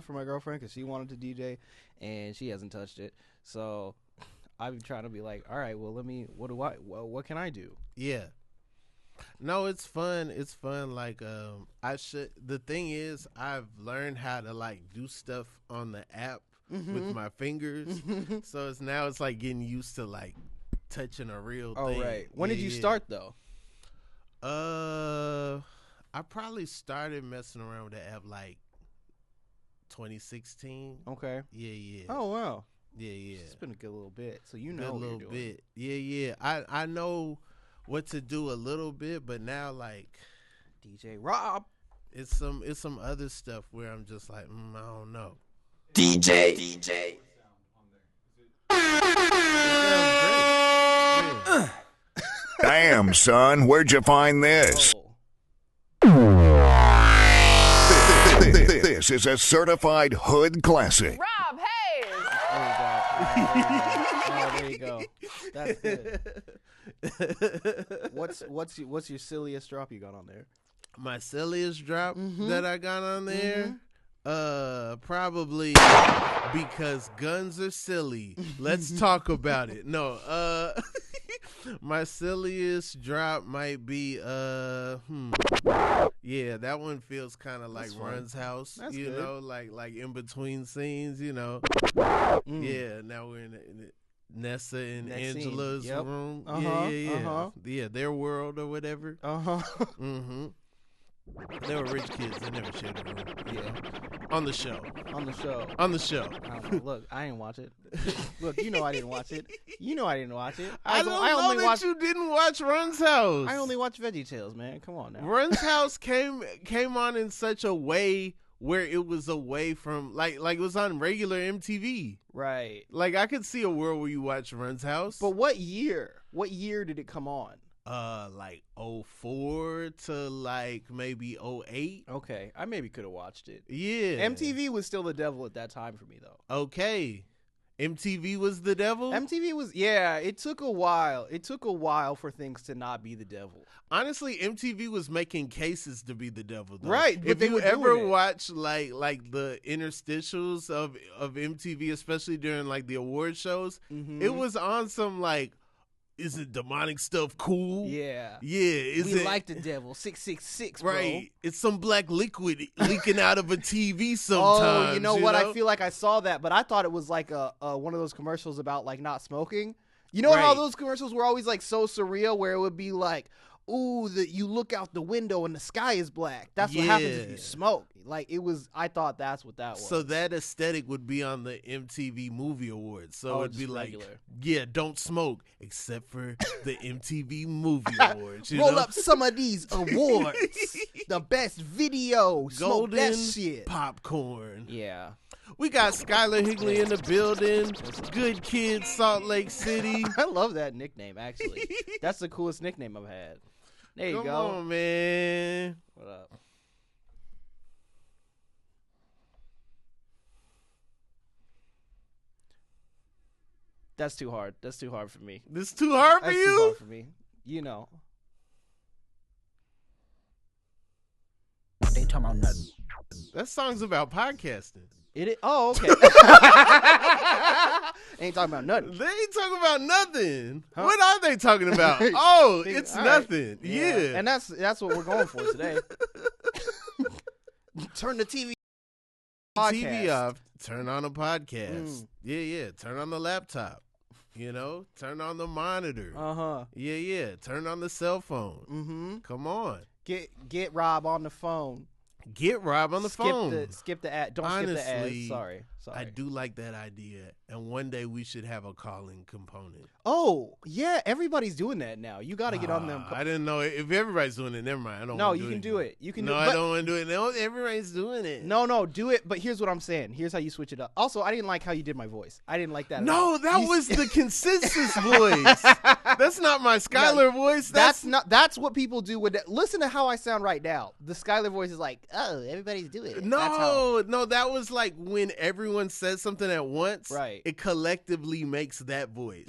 for my girlfriend because she wanted to DJ, and she hasn't touched it. So I'm trying to be like, all right, well, what can I do? Yeah. No, it's fun. It's fun. Like, the thing is, I've learned how to like do stuff on the app with my fingers. So it's like getting used to like touching a real thing. Oh, right. When did you start though? I probably started messing around with the app like 2016. Okay. Yeah. Oh, wow. Yeah. It's been a good little bit. So you know a what little you're doing. bit. Yeah. I know what to do a little bit, but now like DJ Rob. It's some other stuff where I'm just like, I don't know. DJ. Damn, son, where'd you find this? This is a certified hood classic. Rob Haze. Oh, there you go. That's good. What's your silliest drop you got on there? My silliest drop that I got on there? Probably because guns are silly. Let's talk about it. No, my silliest drop might be yeah, that one feels kind of like Run's house. That's you good. know, like in between scenes, you know. Yeah, now we're in Nessa and Next scene. Angela's Yep. room. Uh-huh. Yeah, their world or whatever. They were rich kids. They never shared a room. Yeah. On the show. On the show. I don't know. Look, I didn't watch it. Look, you know I didn't watch it. I don't know that you didn't watch Run's House. I only watch VeggieTales, man. Come on now. Run's House came on in such a way where it was away from like it was on regular MTV. Right. Like I could see a world where you watch Run's House. But what year? What year did it come on? Like 04 to like maybe 08. Okay, I maybe could have watched it. Yeah. MTV was still the devil at that time for me, though. Okay. MTV was the devil? MTV was, yeah, it took a while. It took a while for things to not be the devil. Honestly, MTV was making cases to be the devil, though. Right, but if they you were ever doing it. watch like the interstitials of MTV, especially during like the award shows, it was on some like, isn't demonic stuff cool? Yeah. Yeah. We like the devil. 666, bro. Right. It's some black liquid leaking out of a TV sometimes. Oh, you know what? I feel like I saw that, but I thought it was like a one of those commercials about like not smoking. You know how those commercials were always like so surreal, where it would be like, ooh, you look out the window and the sky is black. That's what happens if you smoke. Like, it was, I thought that's what that was. So that aesthetic would be on the MTV Movie Awards. So it'd be like, yeah, don't smoke, except for the MTV Movie Awards. Roll up some of these awards. The best video. Smoke that shit. Popcorn. Yeah. We got Skylar Higley in the building. Good Kid, Salt Lake City. I love that nickname, actually. That's the coolest nickname I've had. There you go. Come on, man. What up? That's too hard. That's too hard for me. This too hard for That's you? too hard for me. You know. They talking about nothing. That song's about podcasting. Oh, okay. Ain't talking about nothing. They ain't talking about nothing. Huh? What are they talking about? Oh, it's All nothing. right. Yeah. And that's what we're going for today. Turn the TV off. Turn on a podcast. Yeah. Turn on the laptop. You know, turn on the monitor. Yeah. Turn on the cell phone. Come on. Get Rob on the phone. Get Rob on the phone. Skip the ad. Don't Honestly, skip the ads. Sorry. I do like that idea, and one day we should have a calling component. Oh, yeah, everybody's doing that now. You got to get on them. I didn't know if everybody's doing it. Never mind. I don't. No, wanna you can do it. You can. No, do it. I don't want to do it. No, everybody's doing it. No, do it. But here's what I'm saying. Here's how you switch it up. Also, I didn't like how you did my voice. I didn't like that. No, that was the consensus voice. That's not my Skylar voice. That's what people do with that. Listen to how I sound right now. The Skylar voice is like, oh, everybody's doing it. No, that was like when everyone says something at once. Right. It collectively makes that voice.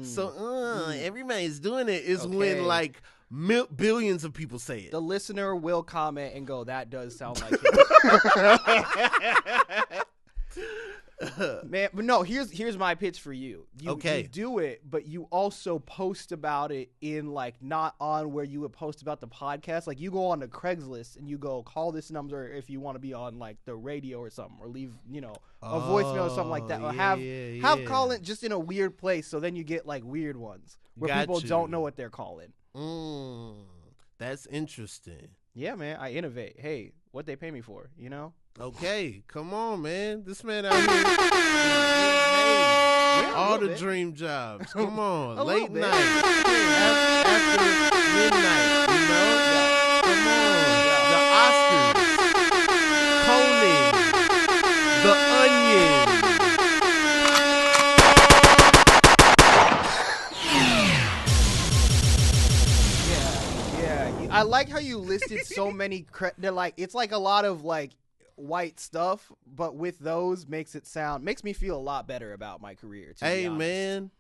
So everybody's doing it is when like billions of people say it. The listener will comment and go, that does sound like him. Man, but no, here's my pitch for you. You do it, but you also post about it in like not on where you would post about the podcast. Like you go on to Craigslist and you go call this number if you want to be on like the radio or something, or leave a voicemail or something like that, or have call it just in a weird place. So then you get like weird ones where people don't know what they're calling. That's interesting. Yeah, man, I innovate. Hey, what they pay me for, Okay, come on, man. This man out here, all the dream jobs. Come on, late night, after midnight. Come on, the Oscars, Conan, The Onion. Yeah. I like how you listed so many. They're like it's like a lot of like white stuff, but with those makes me feel a lot better about my career. Hey man,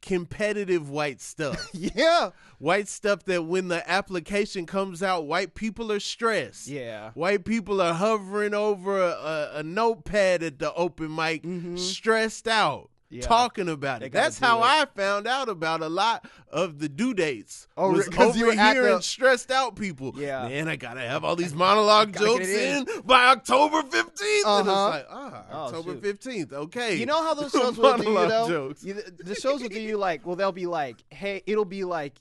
competitive white stuff. Yeah, white stuff that when the application comes out, white people are stressed. Yeah, white people are hovering over a notepad at the open mic, stressed out. Yeah. Talking about it. That's how I found out about a lot of the due dates. Oh, was over hearing stressed out people. Yeah, man, I gotta have all these monologue jokes in by October 15th. And it's like, October 15th. Okay. You know how those shows will do you though? The shows will do you like, well, they'll be like, hey, it'll be like,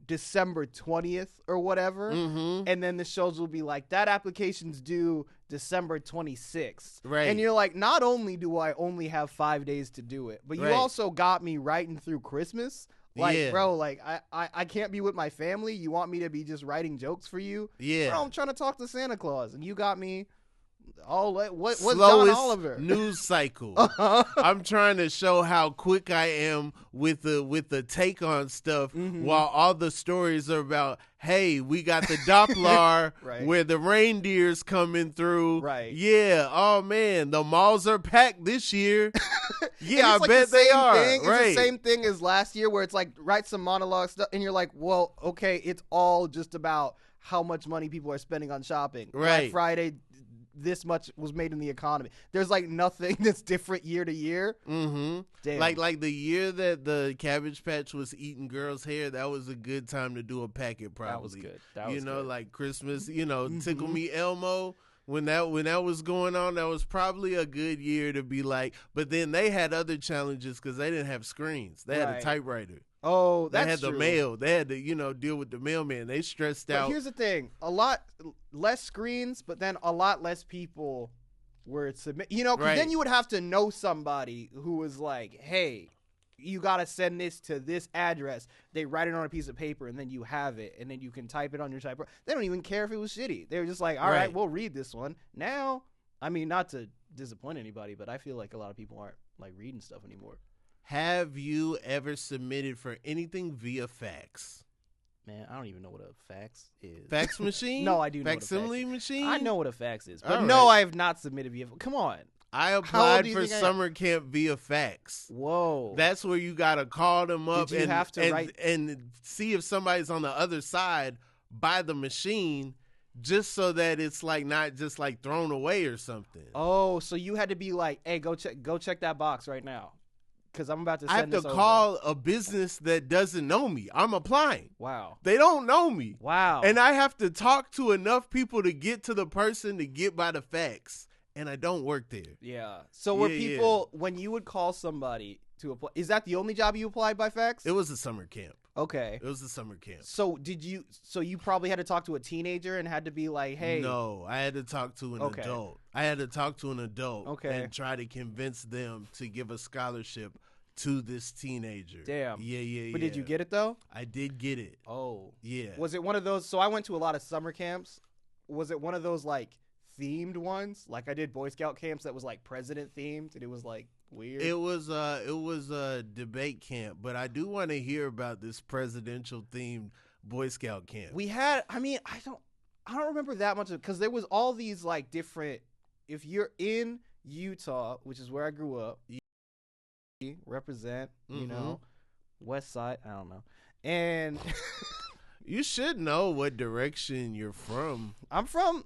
December 20th or whatever, and then the shows will be like, that application's due December 26th. Right. And you're like, not only do I only have 5 days to do it, but you also got me writing through Christmas. Like, bro, like I can't be with my family. You want me to be just writing jokes for you? Yeah. Bro, I'm trying to talk to Santa Claus, and you got me what's Slowest John Oliver? News cycle. I'm trying to show how quick I am with the take on stuff, while all the stories are about, hey, we got the Doppler where the reindeer's coming through. Right. Yeah. Oh man, the malls are packed this year. Yeah, I like bet they are. It's the same thing as last year where it's like write some monologue stuff and you're like, well, okay, it's all just about how much money people are spending on shopping. Right. Black Friday, this much was made in the economy. There's like nothing that's different year to year. Mm-hmm. Damn. Like the year that the Cabbage Patch was eating girls' hair, that was a good time to do a packet. Probably that was good. That was good. Like like Christmas. Tickle Me Elmo. When that was going on, that was probably a good year to be like. But then they had other challenges because they didn't have screens. They had a typewriter. Oh, that's They had true. the mail. They had to, deal with the mailman. They stressed out. Here's the thing. A lot less screens, but then a lot less people were submit. Because then you would have to know somebody who was like, hey, you got to send this to this address. They write it on a piece of paper, and then you have it, and then you can type it on your typewriter. They don't even care if it was shitty. They were just like, all right, we'll read this one. Now, I mean, not to disappoint anybody, but I feel like a lot of people aren't like reading stuff anymore. Have you ever submitted for anything via fax? Man, I don't even know what a fax is. Fax machine? No, I do know Facsimile machine? I know what a fax is, but no, I have not submitted via. Come on. I applied for summer camp via fax. Whoa. That's where you got to call them up and see if somebody's on the other side by the machine, just so that it's like not just like thrown away or something. Oh, so you had to be like, hey, go check that box right now. Because I'm about to send this over. I have to call a business that doesn't know me. I'm applying. Wow. They don't know me. Wow. And I have to talk to enough people to get to the person to get by the fax. And I don't work there. Yeah. So were people, when you would call somebody to apply, is that the only job you applied by fax? It was a summer camp. Okay. It was a summer camp. So you probably had to talk to a teenager and had to be like, hey. No, I had to talk to an adult. I had to talk to an adult and try to convince them to give a scholarship to this teenager. Damn. Yeah. But did you get it though? I did get it. Oh. Yeah. Was it one of those? So I went to a lot of summer camps. Was it one of those like themed ones? Like I did Boy Scout camps that was like president themed and it was like weird. It was a debate camp, but I do want to hear about this presidential themed Boy Scout camp. We had, I don't remember that much because there was all these like different, if you're in Utah, which is where I grew up, represent, West Side, I don't know. And You should know what direction you're from. I'm from.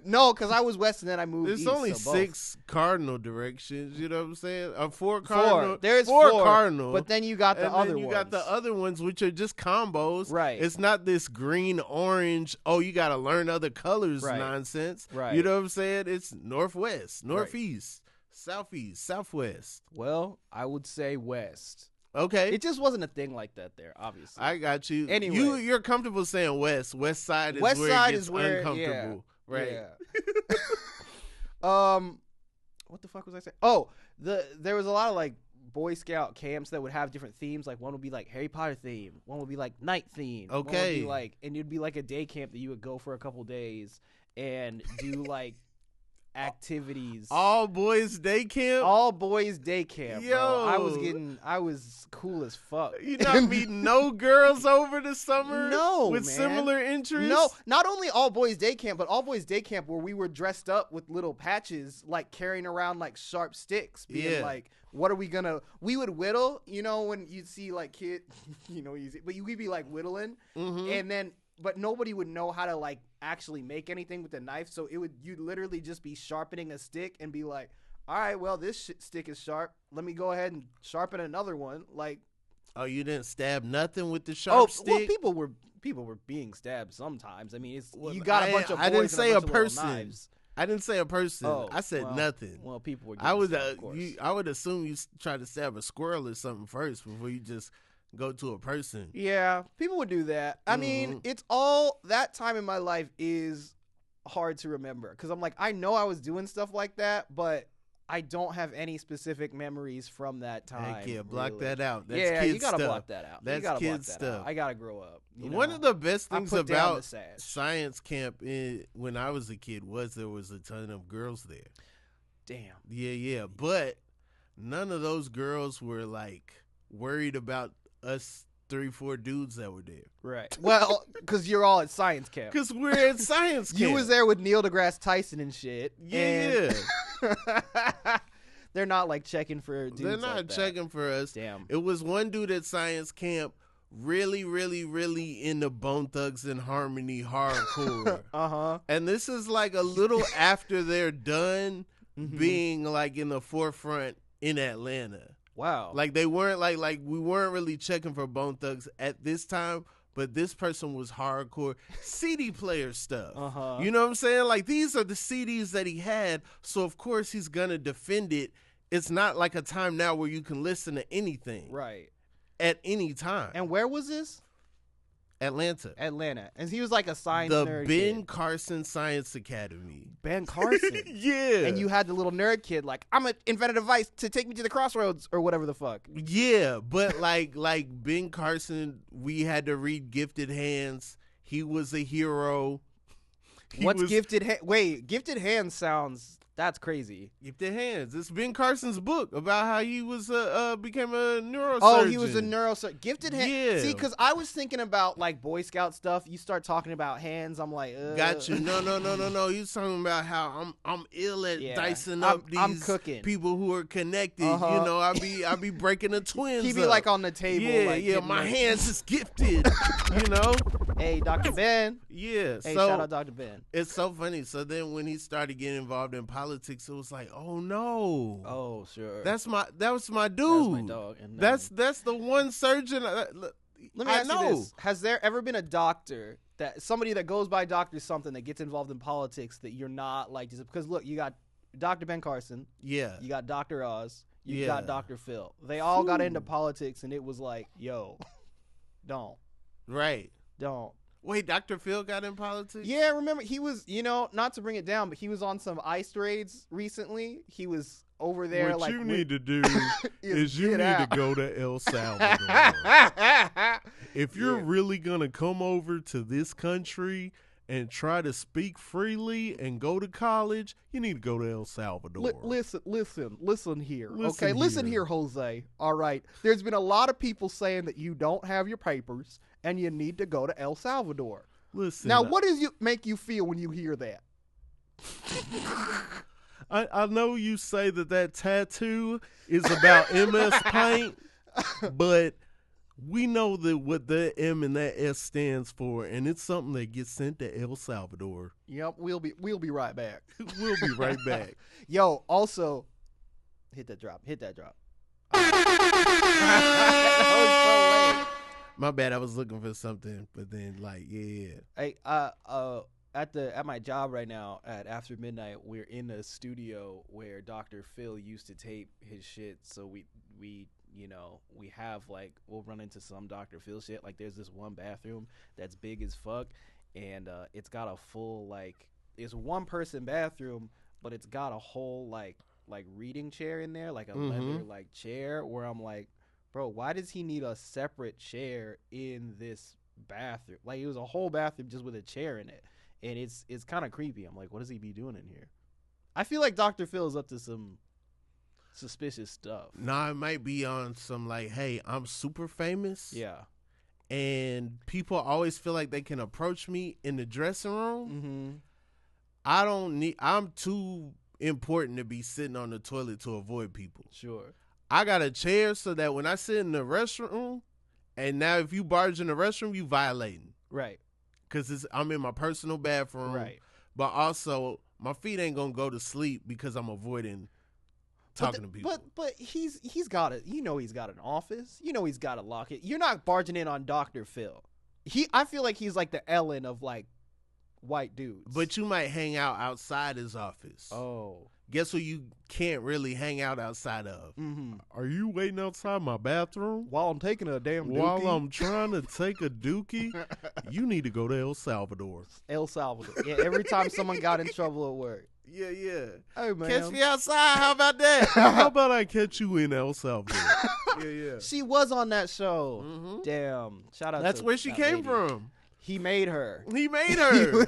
No, because I was west and then I moved There's east. only so 6 cardinal directions. You know what I'm saying? 4 both. cardinal. There's four four cardinal. but then you got the and other then you ones. got the other ones, which are just combos. Right. It's not this green, orange, oh, you got to learn other colors nonsense. Right. You know what I'm saying? It's northwest, northeast, southeast, southwest. Well, I would say west. Okay. It just wasn't a thing like that there, obviously. I got you. Anyway. You're comfortable saying west. West side is West where side it gets is where, uncomfortable. Right. Yeah. What the fuck was I saying? Oh, there was a lot of like Boy Scout camps that would have different themes. Like one would be like Harry Potter theme, one would be like night theme. Okay. One would be like, and it'd be like a day camp that you would go for a couple days and do like activities. All boys day camp. All boys day camp. Yo, bro. I was cool as fuck. You not meeting no girls over the summer? No, with man. similar interests? No, not only all boys day camp, but all boys day camp where we were dressed up with little patches, like carrying around like sharp sticks, being like, what are we gonna? We would whittle, you know, when you see like kid, you know, but we'd be like whittling, and then. But nobody would know how to like actually make anything with a knife, so you'd literally just be sharpening a stick and be like, all right, well this stick is sharp. Let me go ahead and sharpen another one. Like, oh, you didn't stab nothing with the sharp stick? Well, people were being stabbed sometimes. I mean, you got a bunch of boys I didn't say and a bunch of little person. knives. I didn't say a person. Oh, I said nothing. Well, people were. I would. stabbed, of course. I would assume you tried to stab a squirrel or something first before you just go to a person. Yeah, people would do that. I mean, it's all that time in my life is hard to remember because I'm like, I know I was doing stuff like that, but I don't have any specific memories from that time. Heck yeah, block really. that out. That's yeah, kid you gotta stuff. block that out. That's you gotta kid block that stuff. out. I gotta grow up. One of the best things put down the about sash. science camp when I was a kid was there was a ton of girls there. Damn. Yeah, but none of those girls were like worried about us 3-4 dudes that were there. Right. Well, because you're all at science camp. Because we're at science camp. You was there with Neil deGrasse Tyson and shit. Yeah. They're not like checking for dudes. They're not like that. checking for us. Damn. It was one dude at science camp really, really, really into Bone Thugs and Harmony hardcore. And this is like a little after they're done being like in the forefront in Atlanta. Wow. Like they weren't like we weren't really checking for Bone Thugs at this time, but this person was hardcore CD player stuff. You know what I'm saying? Like these are the CDs that he had, so of course he's gonna defend it. It's not like a time now where you can listen to anything. Right. At any time. And where was this? Atlanta. And he was like a science nerd Ben kid. Carson Science Academy. Ben Carson. Yeah. And you had the little nerd kid like, I'm gonna invent a device to take me to the crossroads or whatever the fuck. Yeah, but like Ben Carson, we had to read Gifted Hands. He was a hero. Gifted Hands? Wait, Gifted Hands sounds... That's crazy. Gifted Hands. It's Ben Carson's book about how he was became a neurosurgeon. Oh, he was a neurosurgeon. Gifted Hands. Yeah. See, because I was thinking about like Boy Scout stuff. You start talking about hands, I'm like, got you. No. He's talking about how I'm ill at dicing up these cooking. people who are connected. You know, I be breaking the twins. He be like on the table. Yeah. My hands is gifted. You know. Hey, Dr. Ben. Yeah. Hey, shout out Dr. Ben. It's so funny. So then when he started getting involved in politics, it was like, oh no. Oh, sure. That was my dude. That's my dog. And, that's the one surgeon. Let me ask you this. Has there ever been a doctor somebody that goes by Dr. something that gets involved in politics that you're not like, just because look, you got Dr. Ben Carson. Yeah. You got Dr. Oz. You got Dr. Phil. They all got into politics and it was like, yo, don't. Right. Don't. Wait, Dr. Phil got in politics? Yeah, remember he was, not to bring it down, but he was on some ICE raids recently. He was over there. What like you need to do is you need to go to El Salvador. If you're really going to come over to this country and try to speak freely and go to college, you need to go to El Salvador. Listen here. Listen here, Jose. All right. There's been a lot of people saying that you don't have your papers and you need to go to El Salvador. Listen. Now, what does make you feel when you hear that? I know you say that tattoo is about MS Paint, but We know that what the M and that S stands for, and it's something that gets sent to El Salvador. Yep, we'll be right back. We'll be right back. Yo, also, hit that drop. That was so late. My bad. I was looking for something, but then yeah. Hey, at my job right now at After Midnight, we're in a studio where Dr. Phil used to tape his shit. So we have we'll run into some Dr. Phil shit. Like there's this one bathroom that's big as fuck, and it's got a full it's one person bathroom, but it's got a whole like reading chair in there, like a leather chair. Where I'm like, bro, why does he need a separate chair in this bathroom? Like it was a whole bathroom just with a chair in it. And it's kind of creepy. I'm like, what does he be doing in here? I feel like Dr. Phil is up to some suspicious stuff. Nah, it might be on some hey, I'm super famous. Yeah. And people always feel like they can approach me in the dressing room. Mm-hmm. I'm too important to be sitting on the toilet to avoid people. Sure. I got a chair so that when I sit in the restroom, and now if you barge in the restroom, you violating. Right. Because I'm in my personal bathroom. Right. But also, my feet ain't going to go to sleep because I'm avoiding talking to people. But he's got it. He's got an office. He's got to lock it. You're not barging in on Dr. Phil. I feel like he's like the Ellen of white dudes. But you might hang out outside his office. Oh. Guess who you can't really hang out outside of? Mm-hmm. Are you waiting outside my bathroom? While I'm taking a damn dookie? While I'm trying to take a dookie? You need to go to El Salvador. El Salvador. Yeah, every time someone got in trouble at work. Yeah. Hey, man. Catch me outside. How about that? How about I catch you in El Salvador? Yeah. She was on that show. Mm-hmm. Damn. Shout out That's to where she that came lady. from. He made her. He made her.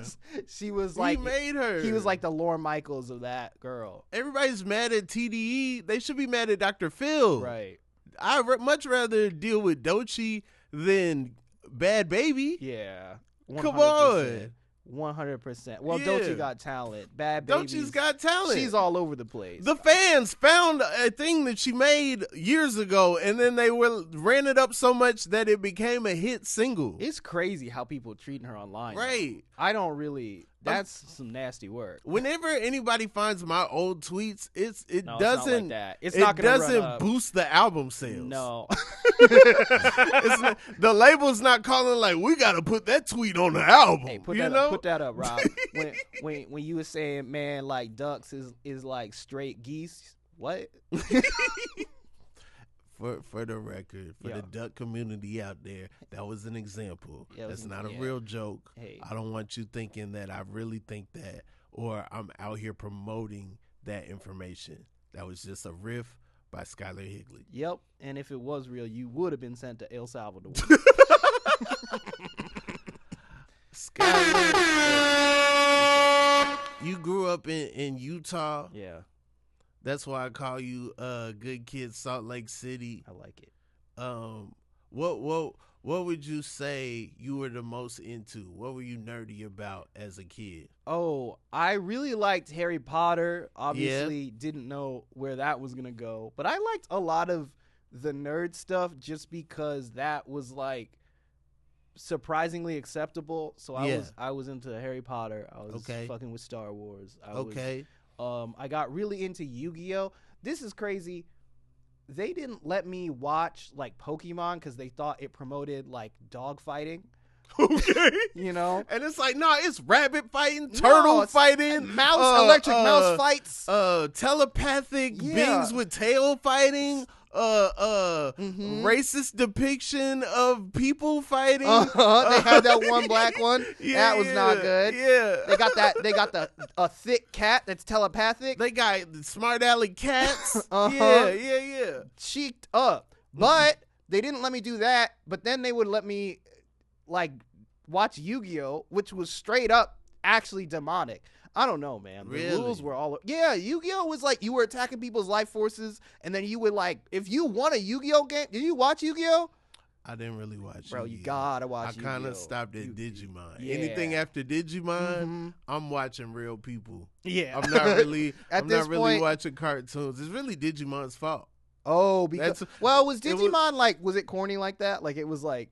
She was like. He made her. He was like the Lorne Michaels of that girl. Everybody's mad at TDE. They should be mad at Dr. Phil. Right. I'd much rather deal with Doechii than Bad Baby. Yeah. 100%. Come on. 100%. Well, Yeah. Doechii got talent. Bad Baby. Doechii's got talent. She's all over the place. The fans found a thing that she made years ago, and then they ran it up so much that it became a hit single. It's crazy how people treating her online. Right. I don't really. That's some nasty work. Whenever anybody finds my old tweets, it No, doesn't. It's not like that. It's not gonna doesn't run up. boost the album sales. No. The label's not calling like we got to put that tweet on the album. Hey, put that up, Rob. when you were saying, man, like ducks is like straight geese. What? For the record, for the duck community out there, that was an example. Yeah, That's not a real joke. Hey. I don't want you thinking that I really think that, or I'm out here promoting that information. That was just a riff by Skylar Higley. Yep. And if it was real, you would have been sent to El Salvador. Skylar, you grew up in Utah. Yeah. That's why I call you Good Kid Salt Lake City. I like it. What would you say you were the most into? What were you nerdy about as a kid? Oh, I really liked Harry Potter. Obviously, didn't know where that was gonna go, but I liked a lot of the nerd stuff just because that was like surprisingly acceptable. So I was into Harry Potter. I was fucking with Star Wars. I got really into Yu-Gi-Oh. This is crazy. They didn't let me watch like Pokemon because they thought it promoted like dog fighting. Okay. You know? And it's like, nah, it's rabbit fighting, turtle fighting, electric mouse fights. Telepathic beings with tail fighting, racist depiction of people fighting. They had that one black one. That was not good. Yeah. They got a thick cat that's telepathic. They got smart alley cats. Yeah. Cheeked up. But they didn't let me do that. But then they would let me like watch Yu-Gi-Oh, which was straight up actually demonic. I don't know, man. The rules were all... Yeah, Yu-Gi-Oh was like you were attacking people's life forces, and then you would like... If you won a Yu-Gi-Oh game... Did you watch Yu-Gi-Oh? I didn't really watch Bro, Yu-Gi-Oh. you gotta watch Yu-Gi-Oh. I kind of stopped at Digimon. Yeah. Anything after Digimon, I'm watching real people. Yeah. I'm not really At this point, watching cartoons. It's really Digimon's fault. Oh, because was it Digimon was it corny like that? Like it was like,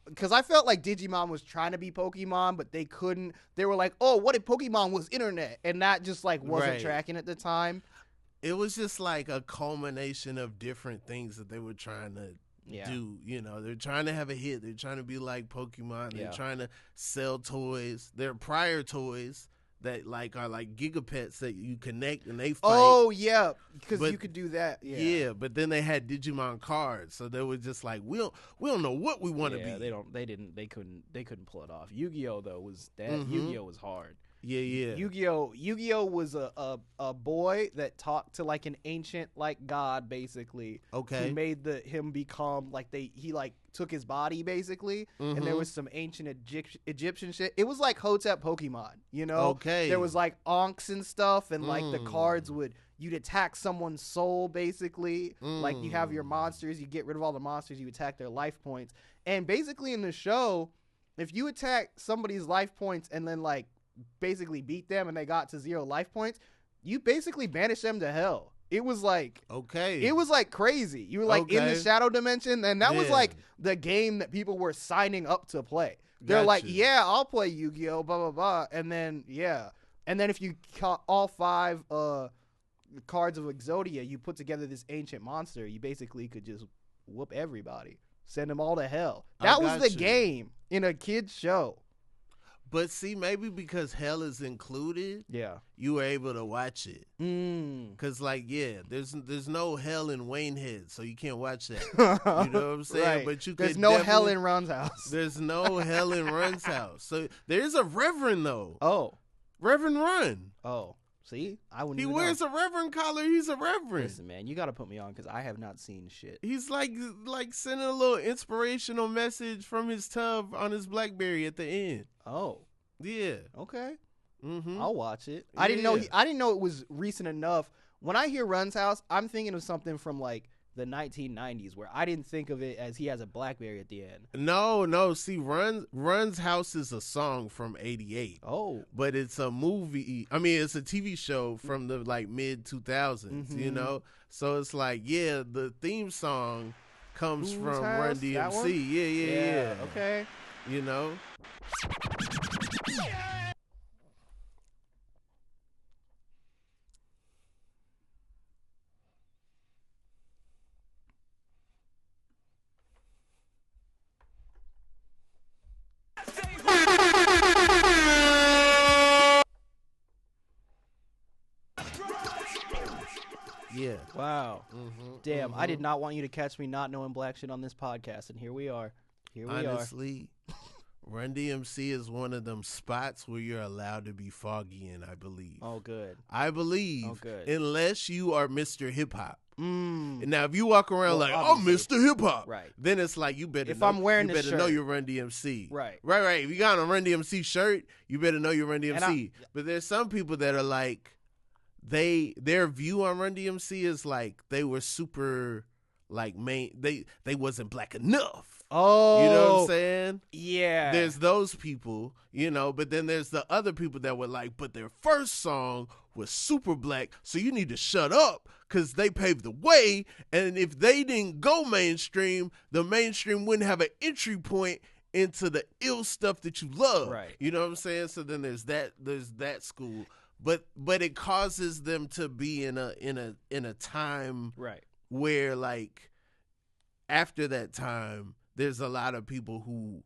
because I felt like Digimon was trying to be Pokemon, but they couldn't. They were like, oh, what if Pokemon was internet? And that just like wasn't tracking at the time. It was just like a culmination of different things that they were trying to do. You know, they're trying to have a hit. They're trying to be like Pokemon. They're trying to sell toys. Their prior toys that like are like Gigapets that you connect and they fight. Oh yeah, because you could do that. Yeah, but then they had Digimon cards, so they were just like, we don't know what we want to be. They couldn't pull it off. Yu-Gi-Oh though was that. Yu-Gi-Oh was hard. Yeah. Yu-Gi-Oh was a boy that talked to like an ancient like god basically. Okay. Who made him become like he like took his body basically, and there was some ancient Egyptian shit. It was like Hotep Pokemon, you know? Okay. There was like Onks and stuff, and like the cards you'd attack someone's soul basically. Like you have your monsters, you get rid of all the monsters, you attack their life points. And basically in the show, if you attack somebody's life points and then like basically beat them and they got to 0 life points, you basically banish them to hell. It was like it was like crazy. You were like in the shadow dimension, and that was like the game that people were signing up to play. They're like, yeah, I'll play Yu-Gi-Oh, blah blah blah, and then if you caught all 5 cards of Exodia, you put together this ancient monster. You basically could just whoop everybody, send them all to hell. That was the game in a kid's show. But see, maybe because hell is included, you were able to watch it. Cause like, there's no hell in Waynehead, so you can't watch that. You know what I'm saying? Right. But there's no hell in Run's house. There's no hell in Run's house. So there's a Reverend though. Oh, Reverend Run. Oh, see, I wouldn't. He even wears know. a Reverend collar. He's a Reverend. Listen, man, you got to put me on because I have not seen shit. He's like sending a little inspirational message from his tub on his BlackBerry at the end. Oh, yeah. Okay. Mm-hmm. I'll watch it. I didn't know. I didn't know it was recent enough. When I hear Run's house, I'm thinking of something from like the 1990s, where I didn't think of it as he has a BlackBerry at the end. No. See, Run's house is a song from '88. Oh, but it's a movie. I mean, it's a TV show from the like mid 2000s. You know, so it's like the theme song comes from Run DMC. Yeah. Okay. You know. Yeah. Wow. Damn, I did not want you to catch me not knowing black shit on this podcast, and here we are. Honestly, Run DMC is one of them spots where you're allowed to be foggy in, I believe. Oh, good. I believe. Oh, good. Unless you are Mr. Hip Hop. Now, if you walk around I'm Mr. Hip Hop, right? Then it's like you better. I'm wearing you this better shirt, know you're Run DMC, right? If you got on a Run DMC shirt, you better know you're Run DMC. But there's some people that are like, their view on Run DMC is like they were super like they wasn't black enough. Oh, you know what I'm saying? Yeah. There's those people, you know, but then there's the other people that were like, but their first song was super black, so you need to shut up because they paved the way, and if they didn't go mainstream, the mainstream wouldn't have an entry point into the ill stuff that you love. Right. You know what I'm saying? So then there's that school. But it causes them to be in a time right where like after that time there's a lot of people who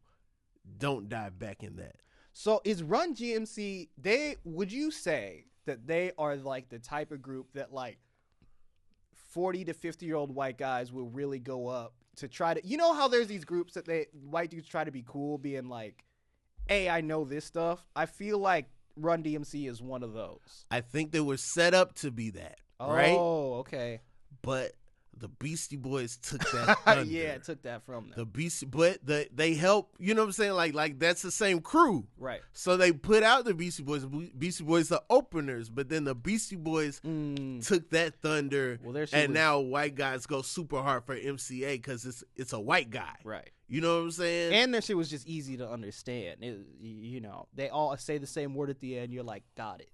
don't dive back in that. So is Run DMC, would you say that they are like the type of group that like 40 to 50-year-old white guys will really go up to try to, you know how there's these groups that white dudes try to be cool being like, hey, I know this stuff. I feel like Run DMC is one of those. I think they were set up to be that, right? Oh, okay. But the Beastie Boys took that thunder. Yeah, took that from them. But they help, you know what I'm saying? Like that's the same crew. Right. So they put out the Beastie Boys. Beastie Boys are openers, but then the Beastie Boys took that thunder, now white guys go super hard for MCA because it's a white guy. Right. You know what I'm saying? And that shit was just easy to understand. You know, they all say the same word at the end. You're like, got it.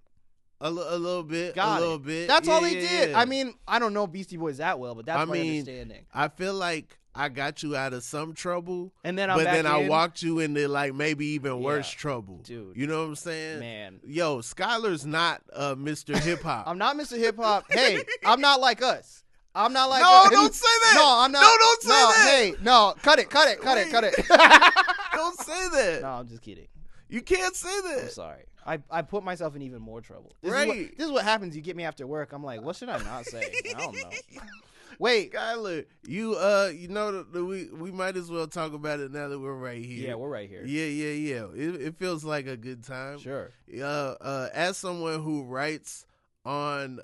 A little bit. Got a little it. bit. That's all they Yeah. did. I mean, I don't know Beastie Boys that well, but that's my understanding. I feel like I got you out of some trouble, And then I walked you into like maybe even worse trouble. Dude. You know what I'm saying? Man. Yo, Skylar's not Mr. Hip Hop. I'm not Mr. Hip Hop. Hey, I'm not like us. I'm not like No, us. don't say that. No, I'm not. No, don't say that. Hey, no, cut it. Don't say that. No, I'm just kidding. You can't say that. I'm sorry. I put myself in even more trouble. Right. This is what happens. You get me after work. I'm like, what should I not say? I don't know. Wait. Skylar, you know, we might as well talk about it now that we're right here. Yeah, we're right here. Yeah. It feels like a good time. Sure. As someone who writes on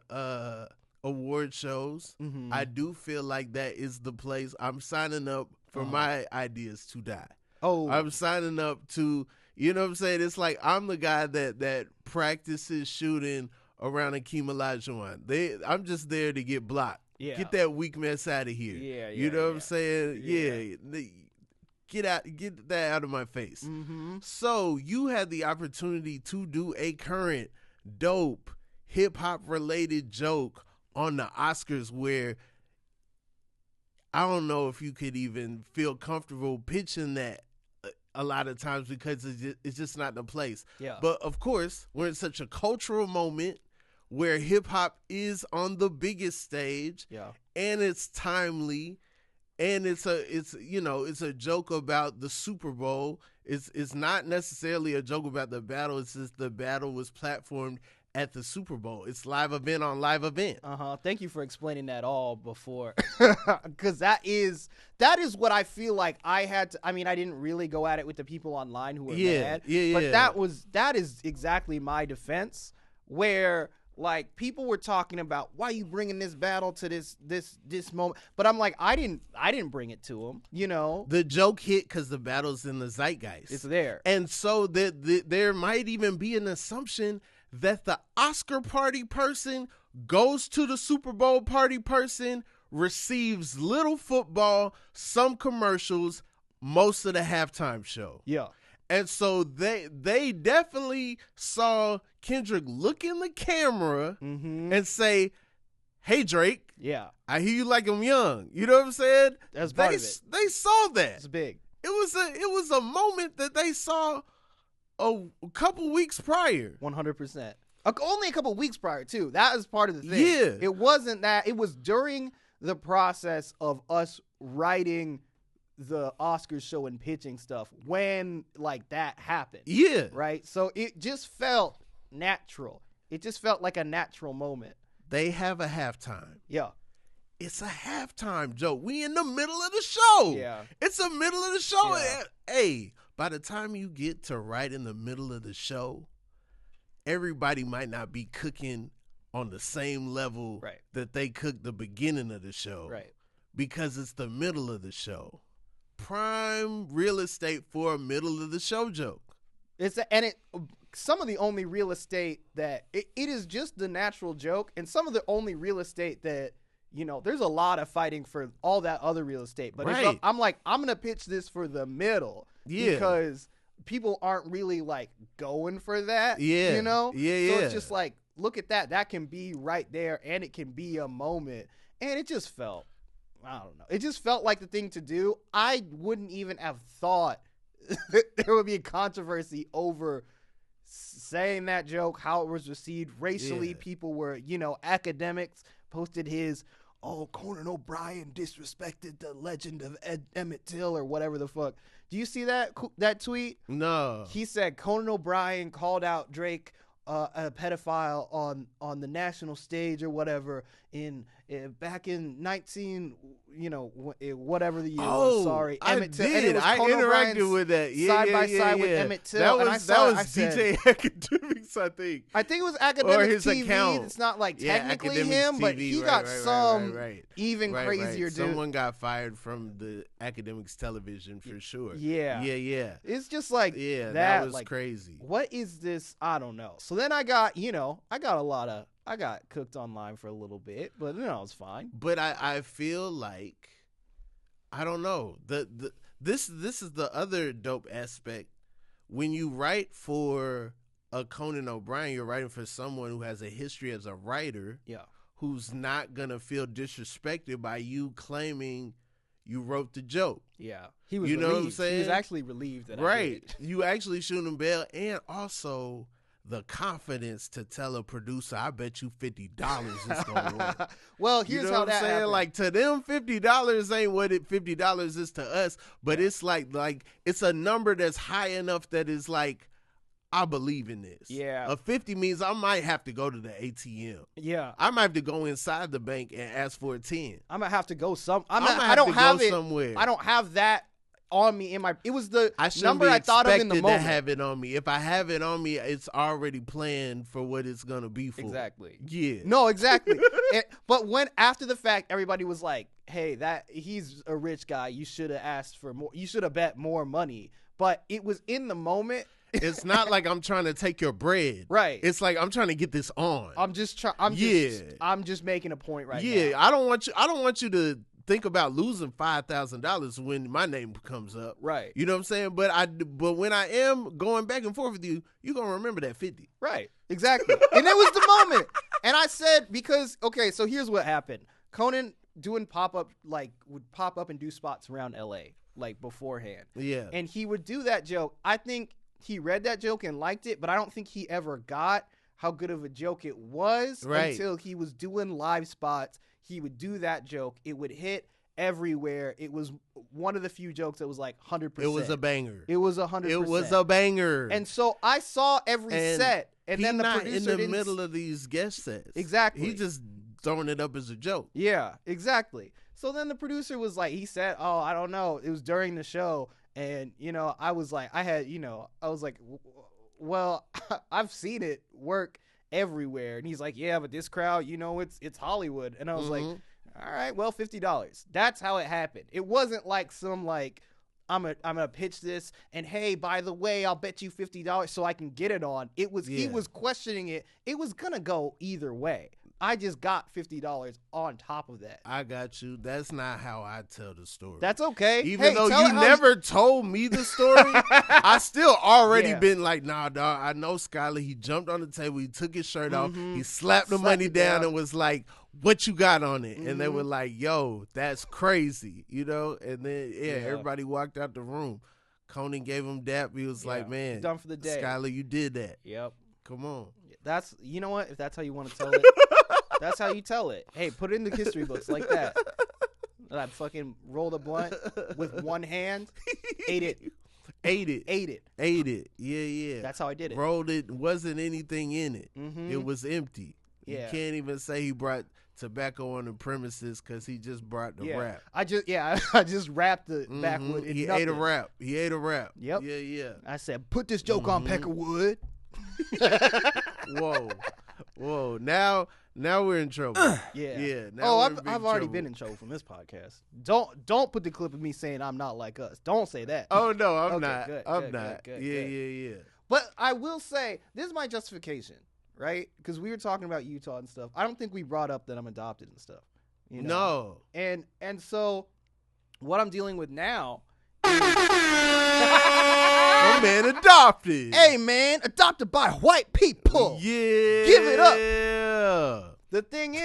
award shows, Mm-hmm. I do feel like that is the place. I'm signing up for my ideas to die. Oh. I'm signing up to, you know what I'm saying? It's like I'm the guy that practices shooting around Akeem Olajuwon. I'm just there to get blocked. Yeah. Get that weak mess out of here. Yeah, You know what I'm yeah. saying? Yeah. Get that out of my face. Mm-hmm. So you had the opportunity to do a current dope hip hop related joke on the Oscars where I don't know if you could even feel comfortable pitching that a lot of times because it's just not the place. Yeah. But of course, we're in such a cultural moment where hip hop is on the biggest stage. Yeah. And it's timely, and it's a joke about the Super Bowl. It's not necessarily a joke about the battle. It's just the battle was platformed at the Super Bowl. It's live event on live event. Thank you for explaining that all before, because that is what I feel like I had to. I mean, I didn't really go at it with the people online who were mad. But that is exactly my defense, where like people were talking about why you bringing this battle to this moment, but I'm like, I didn't bring it to them. You know, the joke hit because the battle's in the zeitgeist. It's there, and so there might even be an assumption that the Oscar party person goes to the Super Bowl party person, receives little football, some commercials, most of the halftime show. Yeah. And so they definitely saw Kendrick look in the camera and say, "Hey Drake, yeah, I hear you like I'm young." You know what I'm saying? That's part of it. They saw that. It's big. It was a moment that they saw a couple weeks prior. 100%. Only a couple weeks prior too. That is part of the thing. Yeah. It wasn't that. It was during the process of us writing the Oscars show and pitching stuff when like that happened. Yeah. Right? So it just felt natural. It just felt like a natural moment. They have a halftime. Yeah. It's a halftime joke. We in the middle of the show. Yeah. It's the middle of the show. Yeah. Hey, by the time you get to right in the middle of the show, everybody might not be cooking on the same level that they cooked the beginning of the show. Right. Because it's the middle of the show. Prime real estate for a middle of the show joke. Some of the only real estate that it is just the natural joke, and some of the only real estate that, you know, there's a lot of fighting for all that other real estate. But I'm like, I'm gonna pitch this for the middle, because people aren't really like going for that. You know, So it's just like, look at that. That can be right there, and it can be a moment, and it just felt. I don't know. It just felt like the thing to do. I wouldn't even have thought that there would be a controversy over saying that joke, how it was received racially. People were, you know, academics posted Conan O'Brien disrespected the legend of Emmett Till or whatever the fuck. Do you see that tweet? No. He said Conan O'Brien called out Drake a pedophile on the national stage or whatever back in 19, you know, whatever the year was. Sorry, Emmett Till. Did. And it was I Conan interacted O'Brien's with that. side by side with Emmett Till. That was DJ Academics, I think. I think it was Academics or his TV. Account. It's not like technically Academics him, TV, but he got even crazier dude. Someone got fired from the Academics television for sure. Yeah. It's just like that was like, crazy. What is this? I don't know. So then I got cooked online for a little bit, but you know, it's fine. But I feel like, I don't know. This is the other dope aspect. When you write for a Conan O'Brien, you're writing for someone who has a history as a writer. Yeah. Who's not gonna feel disrespected by you claiming you wrote the joke. Yeah. He was You know relieved. what I'm saying? He was actually relieved that I Right. did. You actually shoot him bail, and also the confidence to tell a producer, I bet you $50 is gonna work. Well, here's you know how what that I'm saying? happened. Like, to them, $50 ain't what $50 is to us, but it's like it's a number that's high enough that is like, I believe in this. Yeah. A 50 means I might have to go to the ATM. Yeah. I might have to go inside the bank and ask for a 10. I'm gonna have to go I don't have it somewhere. I don't have that on me in my. It was the I shouldn't number be I thought of in the expected moment. to have it on me. If I have it on me, it's already planned for what it's gonna be for. Exactly. Yeah. No, exactly. But when after the fact, everybody was like, "Hey, that he's a rich guy. You should have asked for more. You should have bet more money." But it was in the moment. It's not like I'm trying to take your bread. Right. It's like I'm trying to get this on. I'm just making a point right now. Yeah. I don't want you to think about losing $5,000 when my name comes up. Right. You know what I'm saying? But when I am going back and forth with you, you're gonna remember that 50. Right. Exactly. And it was the moment. And I said, because so here's what happened. Conan doing pop-up, would pop up and do spots around LA, beforehand. Yeah. And he would do that joke. I think he read that joke and liked it, but I don't think he ever got how good of a joke it was until he was doing live spots. He would do that joke. It would hit everywhere. It was one of the few jokes that was like 100%. It was a banger. It was 100%. It was a banger. And so I saw every set, and then the not producer in the middle of these guest sets. Exactly. He just throwing it up as a joke. Yeah, exactly. So then the producer was like, he said, "Oh, I don't know." It was during the show. And, I was like, well, I've seen it work everywhere. And he's like, yeah, but this crowd, it's Hollywood. And I was like, all right, well, $50. That's how it happened. It wasn't like some I'm gonna pitch this and hey, by the way, I'll bet you $50 so I can get it on. It was He was questioning it. It was gonna go either way. I just got $50 on top of that. I got you. That's not how I tell the story. That's okay. Even though you never told me the story, I still already been like, nah, dog, I know Skylar. He jumped on the table. He took his shirt off. He slapped the money down and was like, what you got on it? And they were like, yo, that's crazy, And then, everybody walked out the room. Conan gave him dap. He was like, man, done for the day. Skylar, you did that. Yep. Come on. That's, you know what? If that's how you want to tell it, that's how you tell it. Hey, put it in the history books like that. I fucking rolled a blunt with one hand, ate it. Yeah. That's how I did it. Rolled it. Wasn't anything in it. It was empty. Yeah. You can't even say he brought tobacco on the premises because he just brought the wrap. I just wrapped the backwood. He ate a wrap. Yep. Yeah. I said, put this joke on Peckerwood. Whoa. Now we're in trouble. Yeah. Now I've already been in trouble from this podcast. Don't put the clip of me saying I'm not like us. Don't say that. Oh no, I'm okay, not. Good, I'm good, not. Good, Yeah. But I will say this is my justification, right? Because we were talking about Utah and stuff. I don't think we brought up that I'm adopted and stuff. No. And so what I'm dealing with now. My man adopted. Hey man, adopted by white people. Yeah. Give it up. The thing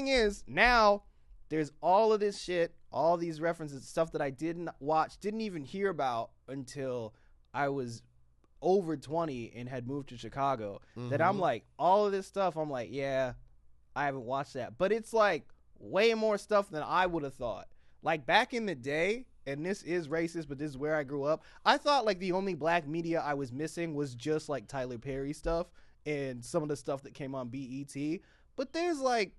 is, now there's all of this shit, all these references, stuff that I didn't watch, didn't even hear about until I was over 20 and had moved to Chicago. That I'm like, all of this stuff, I'm like, yeah, I haven't watched that. But it's like way more stuff than I would have thought. Like back in the day, and this is racist, but this is where I grew up, I thought like the only black media I was missing was just like Tyler Perry stuff and some of the stuff that came on BET. But there's like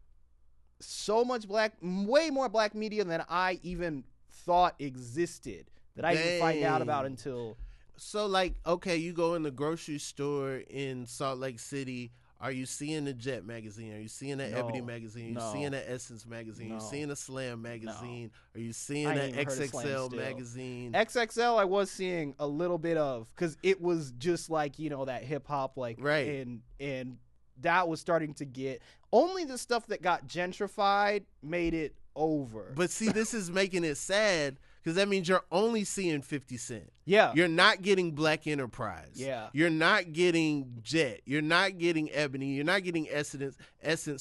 so much way more black media than I even thought existed that I didn't find out about until. So like, okay, you go in the grocery store in Salt Lake City. Are you seeing the Jet magazine? Are you seeing the Ebony magazine? Are you seeing the Essence magazine? Are you seeing the Slam magazine? Are you seeing the XXL magazine? XXL I was seeing a little bit of because it was just like, that hip hop right. And that was starting to get only the stuff that got gentrified made it over. But see, this is making it sad because that means you're only seeing 50 Cent. Yeah. You're not getting Black Enterprise. Yeah. You're not getting Jet. You're not getting Ebony. You're not getting Essence.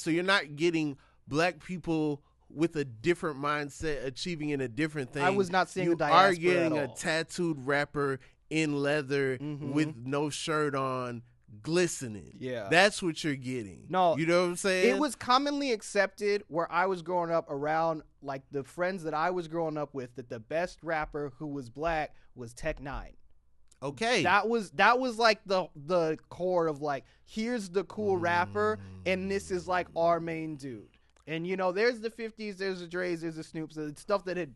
So you're not getting Black people with a different mindset achieving in a different thing. I was not seeing you the diaspora are getting at a all. tattooed rapper in leather with no shirt on, glistening. Yeah. That's what you're getting. No, you know what I'm saying? It was commonly accepted where I was growing up around, like, the friends that I was growing up with, that the best rapper who was Black was Tech Nine. Okay. That was like the core of, like, here's the cool rapper, and this is like our main dude. And, you know, there's the 50s, there's the Dre's, there's the Snoops, the stuff that had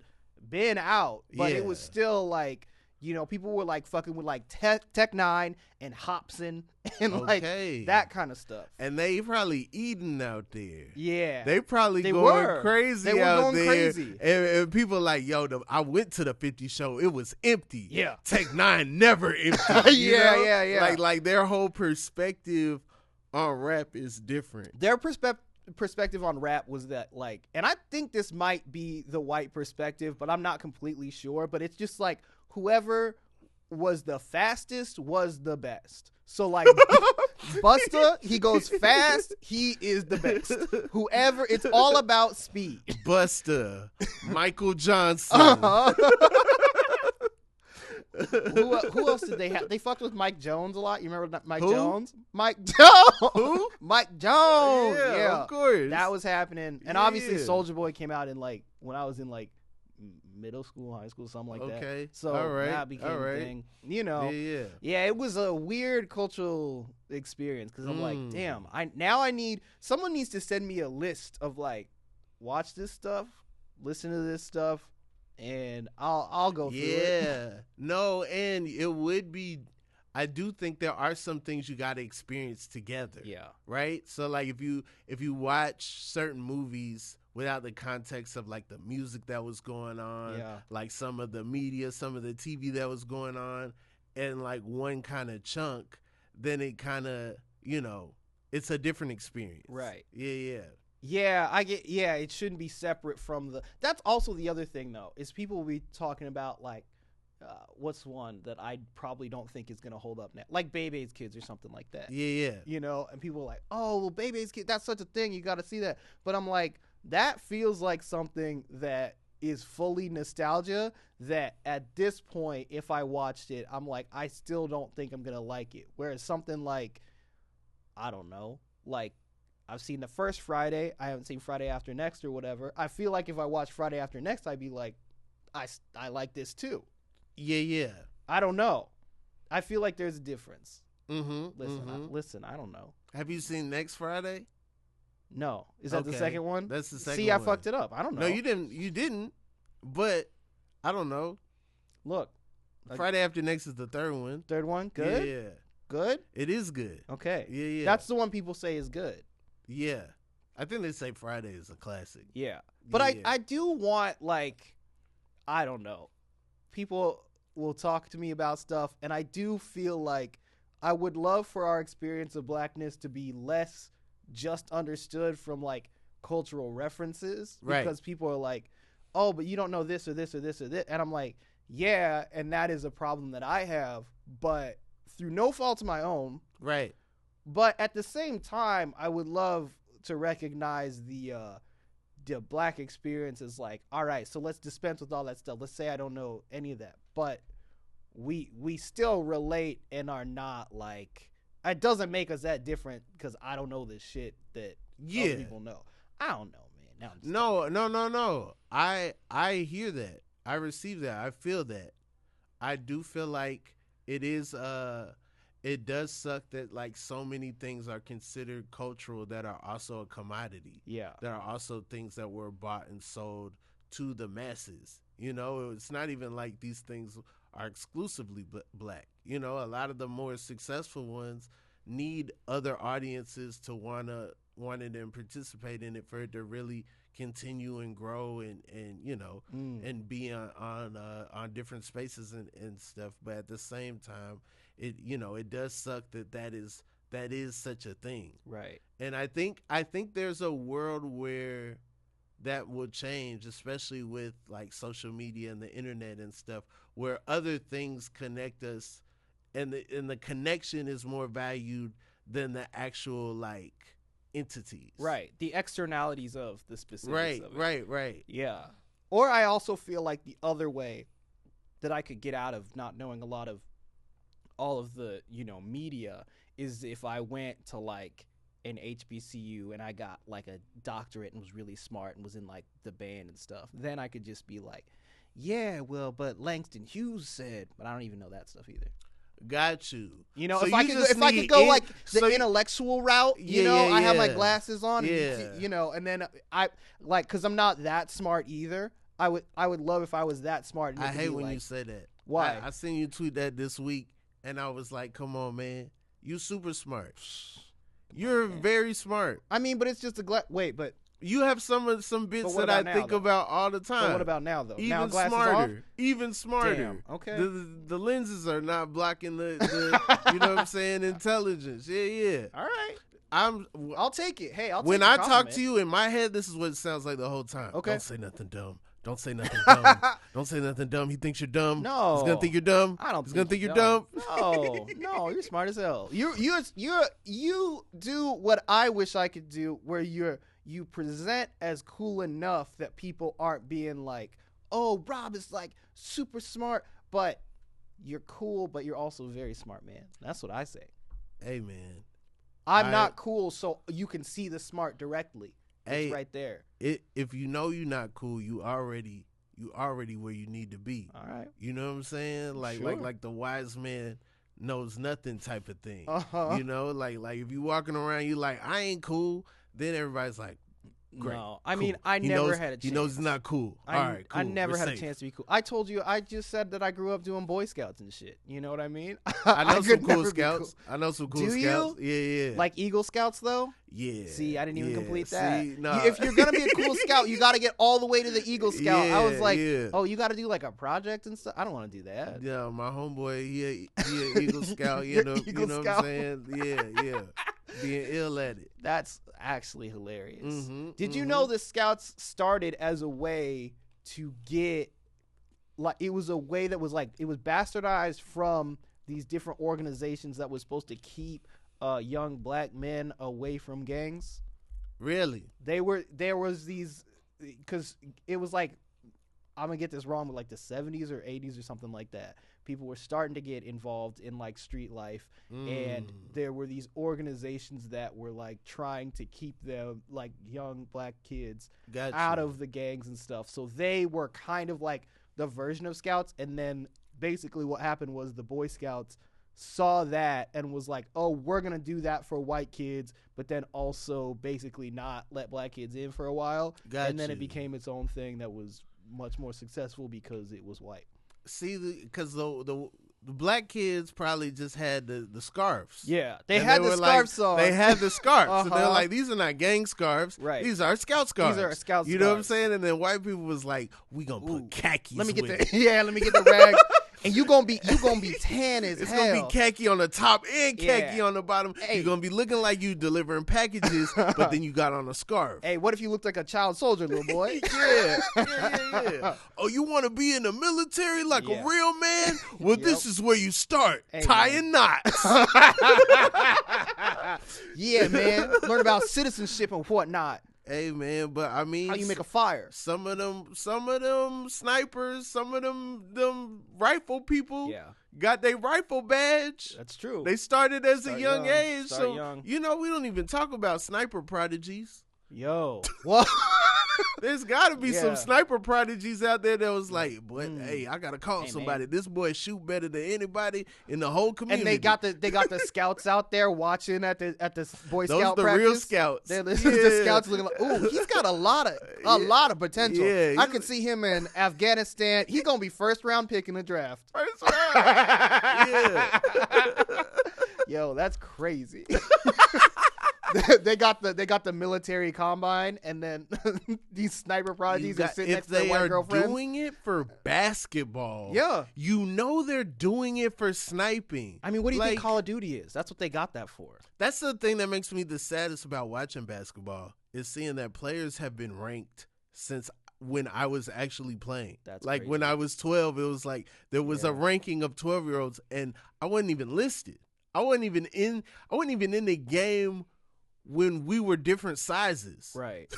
been out, but it was still like, you know, people were like fucking with like Tech Nine and Hobson and like that kind of stuff. And they probably eating out there. Yeah. They probably going crazy out there. Crazy. And people like, yo, I went to the 50 show. It was empty. Yeah. Tech Nine never empty. Yeah. Like their whole perspective on rap is different. Their perspective on rap was that, like, and I think this might be the white perspective, but I'm not completely sure, but it's just like whoever was the fastest was the best. So like Busta, he goes fast, he is the best. Whoever, it's all about speed. Busta, Michael Johnson. Who else did they have? They fucked with Mike Jones a lot. You remember Mike Who? Jones? Mike Jones. Who? Mike Jones. Yeah, of course. That was happening. And obviously Soulja Boy came out in like when I was in like middle school, high school, something like that. Okay. So that became a thing. You know. Yeah, it was a weird cultural experience because I'm like, damn, someone needs to send me a list of like, watch this stuff, listen to this stuff, and I'll go through it. Yeah. No, and it would be, I do think there are some things you got to experience together. Yeah. Right? So like if you watch certain movies without the context of like the music that was going on, like some of the media, some of the TV that was going on, and like one kind of chunk, then it kind of, you know, it's a different experience. Right. Yeah. Yeah, it shouldn't be separate from that's also the other thing though, is people will be talking about like, what's one that I probably don't think is going to hold up now? Like Bebe's Kids or something like that. Yeah. You know, and people are like, oh, well, Bebe's Kids, that's such a thing, you got to see that. But I'm like, that feels like something that is fully nostalgia that at this point, if I watched it, I'm like, I still don't think I'm going to like it. Whereas something like, I don't know, like, I've seen the first Friday. I haven't seen Friday After Next or whatever. I feel like if I watch Friday After Next, I'd be like, I like this too. Yeah. I don't know. I feel like there's a difference. Mm-hmm. Listen, I don't know. Have you seen Next Friday? No. Is that the second one? That's the second See, one. I fucked it up. I don't know. No, you didn't. But I don't know. Look. Friday After Next is the third one. Third one? Good? Yeah. Good? It is good. Okay. Yeah. That's the one people say is good. Yeah. I think they say Friday is a classic. Yeah. But I do want, like, I don't know. People will talk to me about stuff, and I do feel like I would love for our experience of blackness to be less just understood from, like, cultural references. Right. Because people are like, oh, but you don't know this or this or this or this. And I'm like, yeah, and that is a problem that I have, but through no fault of my own. Right. But at the same time, I would love to recognize the black experience as like, all right, so let's dispense with all that stuff. Let's say I don't know any of that, but we still relate and are not like, it doesn't make us that different because I don't know this shit that other people know. I don't know, man. No. I hear that. I receive that. I feel that. I do feel like it is it does suck that like so many things are considered cultural that are also a commodity. Yeah. That are also things that were bought and sold to the masses. You know, it's not even like these things are exclusively black. You know, a lot of the more successful ones need other audiences to want it and participate in it for it to really continue and grow and you know and be on different spaces and stuff. But at the same time, it does suck that is such a thing. Right. And I think there's a world where that will change, especially with like social media and the internet and stuff, where other things connect us, and the connection is more valued than the actual like entities. Right. The externalities of the specifics of it. Right. Yeah. Or I also feel like the other way that I could get out of not knowing a lot of all of the, media is if I went to like an HBCU and I got like a doctorate and was really smart and was in like the band and stuff. Then I could just be like, yeah, well, but Langston Hughes said, but I don't even know that stuff either. Got you. So if I could go like the intellectual route, I have my glasses on, and then I like, cause I'm not that smart either. I would love if I was that smart. And I hate when you say that. Why? I seen you tweet that this week, and I was like, come on, man, you super smart. You're very smart. I mean, but it's just but you have some bits that I think about all the time. But what about now, though? Even now smarter. Even smarter. Damn, okay. The lenses are not blocking the you know what I'm saying, intelligence. Yeah. All right. I'll take it. Hey, when I talk to you in my head, this is what it sounds like the whole time. Okay. Don't say nothing dumb. Don't say nothing dumb. Don't say nothing dumb. He thinks you're dumb. No. He's gonna think you're dumb. I don't. He's gonna think you're dumb. No, you're smart as hell. You do what I wish I could do, where you present as cool enough that people aren't being like, oh, Rob is like super smart, but you're cool, but you're also very smart, man. That's what I say. Hey, man. I'm not cool, so you can see the smart directly. It's right there. If you know you're not cool, you already where you need to be. All right. You know what I'm saying? Like Sure. like the wise man knows nothing type of thing. Uh-huh. Like if you walking around, you like, I ain't cool, then everybody's like, great. No, I cool. mean, I never had a chance. He knows it's not cool. All right, cool. I never had a chance to be cool. I told you, I just said that I grew up doing Boy Scouts and shit. You know what I mean? I know some cool never scouts. Cool. I know some cool Do scouts. you? Yeah. Like Eagle Scouts, though? Yeah. See, I didn't even complete that. See, nah. If you're going to be a cool scout, you got to get all the way to the Eagle Scout. I was like, oh, you got to do like a project and stuff? I don't want to do that. Yeah, my homeboy, he a Eagle Scout. You know what I'm saying? Yeah. Being ill at it. That's actually hilarious. Mm-hmm, Did you know the Scouts started as a way to get, like, it was a way that was like, it was bastardized from these different organizations that was supposed to keep young black men away from gangs? Really? There was these, because it was like, I'm gonna get this wrong, but like the 70s or 80s or something like that. People were starting to get involved in like street life, and there were these organizations that were like trying to keep them, like young black kids, out of the gangs and stuff. So they were kind of like the version of Scouts, and then basically what happened was the Boy Scouts saw that and was like, oh, we're gonna do that for white kids, but then also basically not let black kids in for a while. And then it became its own thing that was much more successful because it was white. See, because the black kids probably just had the scarves. Yeah, they had the scarves on. They had the scarves. So they're like, these are not gang scarves. Right. These are Scout scarves. These are Scout scarves. You know what I'm saying? And then white people was like, we gonna put khakis. Let me get with let me get the rag. And you gonna be tan as it's hell. It's gonna be khaki on the top and khaki on the bottom. Hey. You're gonna be looking like you delivering packages, but then you got on a scarf. Hey, what if you looked like a child soldier, little boy? Yeah. Oh, you want to be in the military like a real man? Well, this is where you start, tying knots. Yeah, man. Learn about citizenship and whatnot. Hey, man, but I mean, how you make a fire? Some of them snipers, some of them rifle people, got their rifle badge. That's true. They started as a young age, so young. You know we don't even talk about sniper prodigies. Yo, what? There's got to be some sniper prodigies out there that was like, boy, hey, I gotta call somebody. Man. This boy shoot better than anybody in the whole community. And they got the scouts out there watching at the Boy Scout practice. Those the real scouts. The scouts looking like, ooh, he's got a lot of potential. Yeah, I could see him in Afghanistan. He's gonna be first round pick in the draft. First round. Yo, that's crazy. They got the military combine, and then these sniper prodigies are sitting next to their white girlfriends. If they are doing it for basketball, you know they're doing it for sniping. I mean, what do you think Call of Duty is? That's what they got that for. That's the thing that makes me the saddest about watching basketball is seeing that players have been ranked since when I was actually playing. That's like crazy. when I was 12, it was like there was a ranking of 12-year-olds, and I wasn't even listed. I wasn't even in the game when we were different sizes. Right.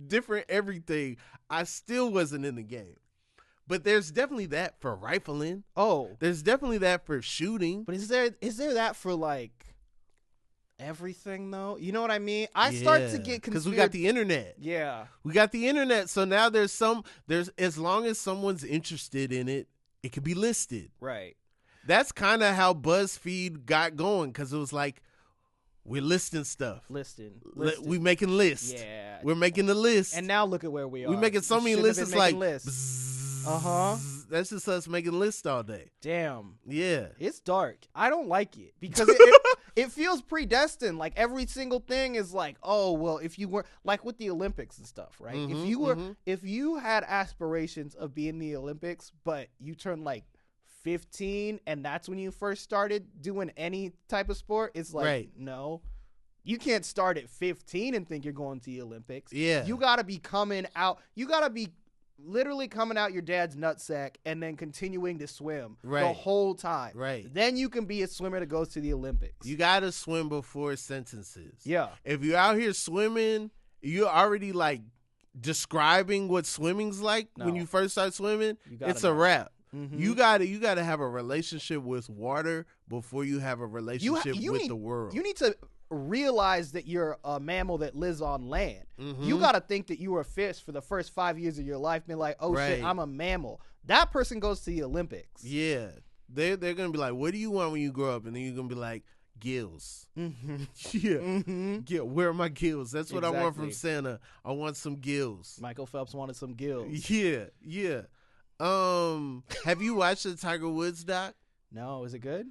Different everything. I still wasn't in the game. But there's definitely that for rifling. Oh. There's definitely that for shooting. But is there that for like everything though? You know what I mean? I start to get because we got the internet. Yeah. We got the internet, so now there's as long as someone's interested in it, it could be listed. Right. That's kind of how BuzzFeed got going, because it was like, we're listing stuff. Listing. We making lists. Yeah. We're making the list. And now look at where we are. We're making so many lists. It's like, uh-huh. That's just us making lists all day. Damn. Yeah. It's dark. I don't like it because it feels predestined. Like every single thing is like, oh, well, if you were like with the Olympics and stuff, right? If you had aspirations of being in the Olympics, but you turned like 15 and that's when you first started doing any type of sport, it's like, no, you can't start at 15 and think you're going to the Olympics. Yeah. You got to be coming out. You got to be literally coming out your dad's nutsack and then continuing to swim the whole time. Right. Then you can be a swimmer that goes to the Olympics. You got to swim before sentences. Yeah. If you're out here swimming, you're already like describing what swimming's like when you first start swimming. It's a wrap. Mm-hmm. You gotta have a relationship with water before you have a relationship with the world. You need to realize that you're a mammal that lives on land. Mm-hmm. You gotta think that you were a fish for the first 5 years of your life, being like, oh shit, I'm a mammal. That person goes to the Olympics. Yeah, they're gonna be like, what do you want when you grow up? And then you're gonna be like, gills. Mm-hmm. Yeah, mm-hmm. Where are my gills? That's what I want from Santa. I want some gills. Michael Phelps wanted some gills. Yeah. Have you watched the Tiger Woods doc? No, is it good?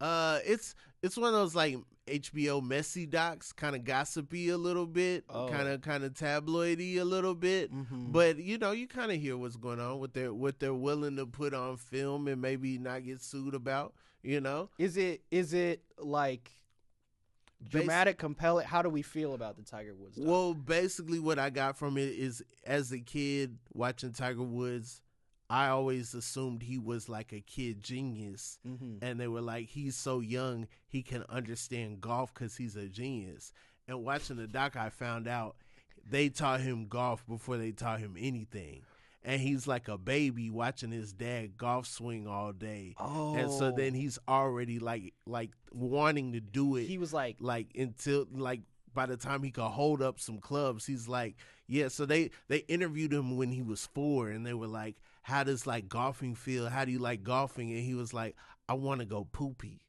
It's one of those like HBO messy docs, kind of gossipy a little bit, kind of tabloidy a little bit, but you kind of hear what's going on, what they're willing to put on film and maybe not get sued about. Is it like dramatic, compelling? How do we feel about the Tiger Woods doc? Well, basically what I got from it is, as a kid watching Tiger Woods, I always assumed he was like a kid genius, and they were like, he's so young, he can understand golf because he's a genius. And watching the doc, I found out they taught him golf before they taught him anything. And he's like a baby watching his dad golf swing all day. Oh. And so then he's already like wanting to do it. He was like until by the time he could hold up some clubs, he's like, yeah. So they interviewed him when he was 4, and they were like, how does like golfing feel? How do you like golfing? And he was like, I want to go poopy.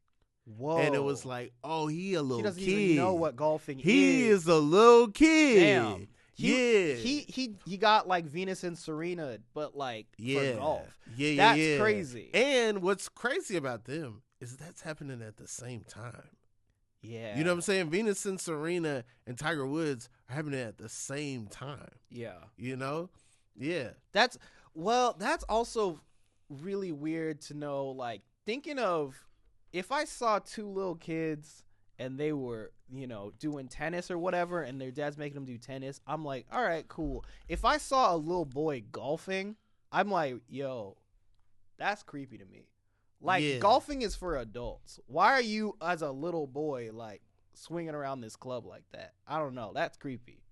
Whoa. And it was like, oh, he a little kid. He doesn't even know what golfing is. He is a little kid. Damn. He got like Venus and Serena, but like for golf. That's crazy. And what's crazy about them is that's happening at the same time. Yeah. You know what I'm saying? Venus and Serena and Tiger Woods are happening at the same time. Yeah. Yeah. That's also really weird to know, like, thinking of if I saw 2 little kids and they were, doing tennis or whatever, and their dad's making them do tennis, I'm like, all right, cool. If I saw a little boy golfing, I'm like, yo, that's creepy to me. Like, golfing is for adults. Why are you, as a little boy, like, swinging around this club like that? I don't know. That's creepy.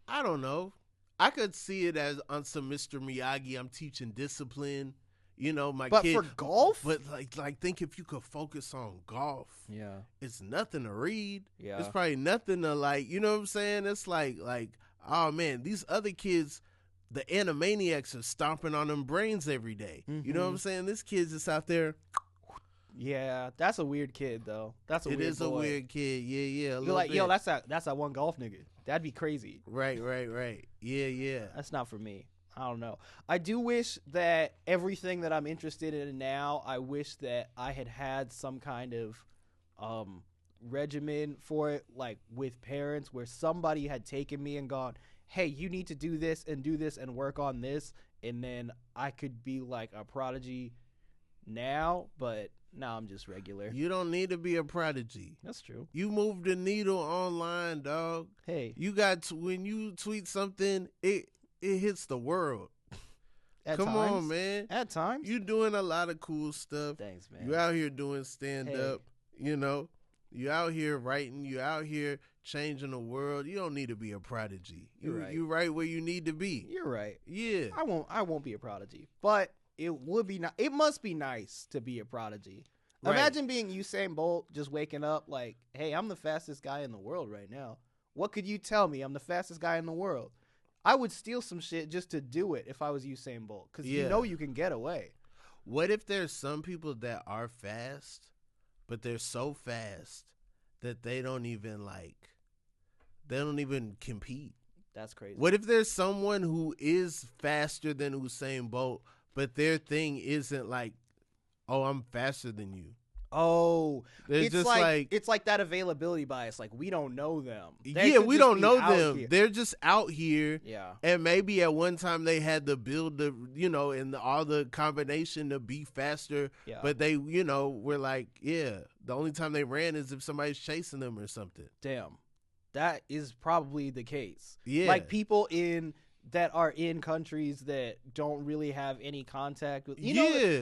I don't know. I could see it as on some Mr. Miyagi, I'm teaching discipline. But for golf? But like think if you could focus on golf. Yeah. It's nothing to read. Yeah. It's probably nothing to like, you know what I'm saying? It's like, oh man, these other kids, the Animaniacs are stomping on them brains every day. You know what I'm saying? This kid's just out there. Yeah, that's a weird kid though. That's a weird boy. It is a weird kid. Yeah. You're like, yo, that's that one golf nigga. That'd be crazy. Right. Yeah. That's not for me. I don't know. I do wish that everything that I'm interested in now, I wish that I had some kind of regimen for it, like with parents, where somebody had taken me and gone, hey, you need to do this and work on this, and then I could be like a prodigy now, but now I'm just regular. You don't need to be a prodigy. That's true. You move the needle online, dog. Hey. You got when you tweet something, it hits the world. Come times. on, man. At times. You doing a lot of cool stuff. Thanks, man. You out here doing stand-up, you know. You out here writing. You out here changing the world. You don't need to be a prodigy. You're right. You right where you need to be. You're right. Yeah. I won't be a prodigy, but it would be it must be nice to be a prodigy. Right. Imagine being Usain Bolt, just waking up like, hey, I'm the fastest guy in the world right now. What could you tell me? I'm the fastest guy in the world. I would steal some shit just to do it if I was Usain Bolt, because you know you can get away. What if there's some people that are fast, but they're so fast that they don't even compete? That's crazy. What if there's someone who is faster than Usain Bolt, but their thing isn't like, oh, I'm faster than you? Oh, it's just like it's like that availability bias. Like, we don't know them. We don't know them. Here. They're just out here. Yeah. And maybe at one time they had the build, and all the combination to be faster. Yeah. But they, were like, the only time they ran is if somebody's chasing them or something. Damn. That is probably the case. Yeah. Like, people that are in countries that don't really have any contact with,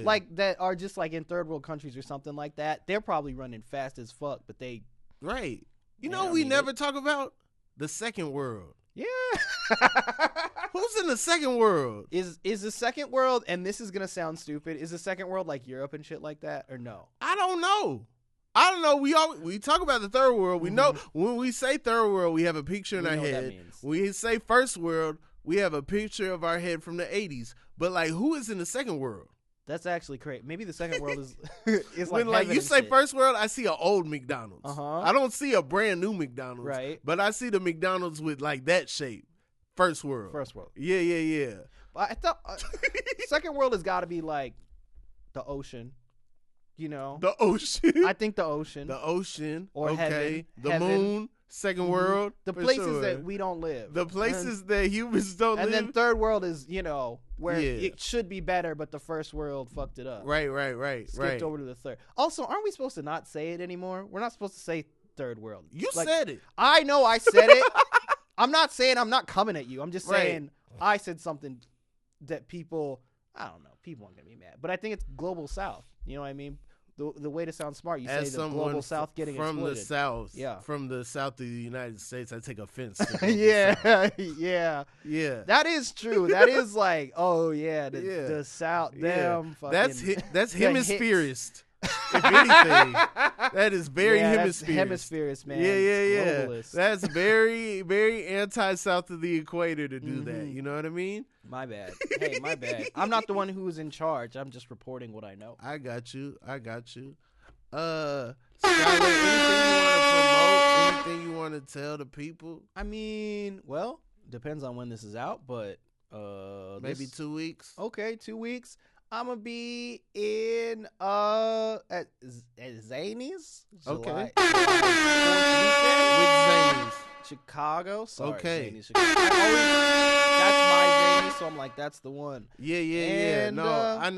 like that are just like in third world countries or something like that. They're probably running fast as fuck, but they. Right. We never talk about the second world. Yeah. Who's in the second world? Is the second world, and this is going to sound stupid, is the second world like Europe and shit like that, or no? I don't know. We talk about the third world. We know when we say third world, we have a picture in our head. When we say first world, we have a picture of our head from the 80s. But like, who is in the second world? That's actually crazy. Maybe the second world is when like you say shit. First world, I see an old McDonald's. Uh-huh. I don't see a brand new McDonald's. Right. But I see the McDonald's with like that shape. First world. First world. Yeah. But I thought second world has got to be like the ocean. The ocean. I think the ocean. The ocean. Or okay. heaven. The moon. Second world. The places that we don't live. The places that humans don't live. And then third world is, where it should be better, but the first world fucked it up. Right. Skipped over to the third. Also, aren't we supposed to not say it anymore? We're not supposed to say third world. You said it. I know I said it. I'm not saying I'm not coming at you. I'm just saying I said something that people, I don't know, people aren't going to be mad. But I think it's global south. You know what I mean? The way to sound smart, you say the global south getting from exploited. The south, from the south of the United States, I take offense to yeah. That is true. That is like, the south, them fucking. That's hemispherist. If anything, that is very hemispherist, man. Yeah. Globalist. That's very, very anti-south of the equator to do that. You know what I mean? My bad. Hey, my bad. I'm not the one who's in charge. I'm just reporting what I know. I got you. Skylar, anything you want to promote? Anything you want to tell the people? I mean, well, depends on when this is out, but maybe 2 weeks. Okay, 2 weeks. I'm gonna be in at Zanies. Okay. July 4th weekend. With Zanies. Chicago. Sorry, okay. Zanies, Chicago. That's my Zanies, so I'm like, that's the one. Yeah. And, no, I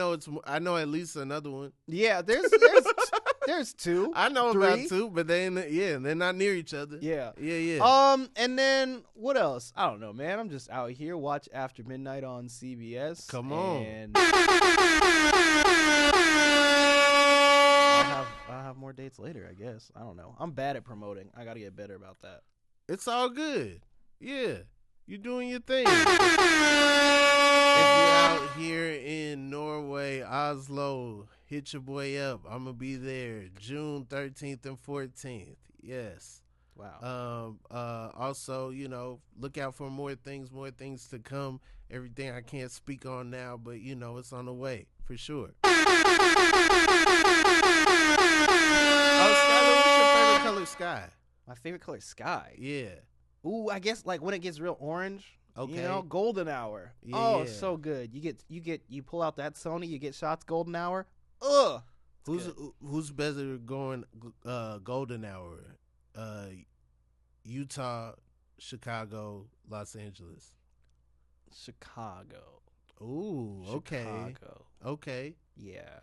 know at least another one. Yeah, there's two. I know three. about two, but they're not near each other. Yeah. And then what else? I don't know, man. I'm just out here. Watch After Midnight on CBS. Come on. And I'll have more dates later, I guess. I don't know. I'm bad at promoting. I got to get better about that. It's all good. Yeah. You're doing your thing. If you're out here in Norway, Oslo, hit your boy up. I'm going to be there June 13th and 14th. Yes. Wow. Also, look out for more things to come. Everything I can't speak on now, but, it's on the way for sure. Skylar, what's your favorite color sky? My favorite color is sky. Yeah. Ooh, I guess like when it gets real orange. Okay. Golden hour. Yeah. Oh, so good. You pull out that Sony, you get shots golden hour. Ugh. Who's better going golden hour? Utah, Chicago, Los Angeles. Chicago. Ooh, okay. Chicago. Okay. Yeah.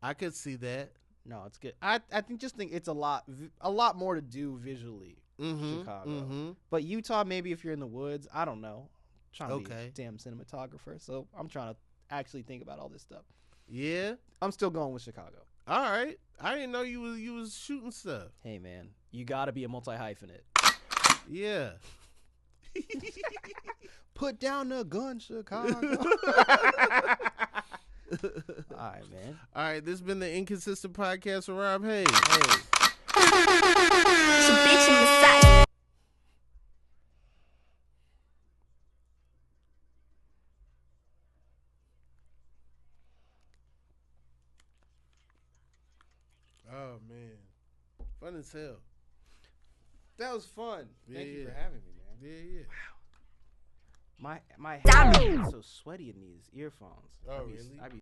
I could see that. No, it's good. I think it's a lot more to do visually. Chicago. But Utah, maybe if you're in the woods, I don't know. trying to be a damn cinematographer, so I'm trying to actually think about all this stuff. Yeah, I'm still going with Chicago. All right, I didn't know you was shooting stuff. Hey man, you gotta be a multi-hyphenate. Yeah. Put down the gun, Chicago. All right, man. All right, this has been the Inconsistent Podcast with Rob Haze. Oh man, fun as hell. That was fun. Thank you for having me, man. Yeah. Wow. My hair is so sweaty in these earphones. Oh really? I be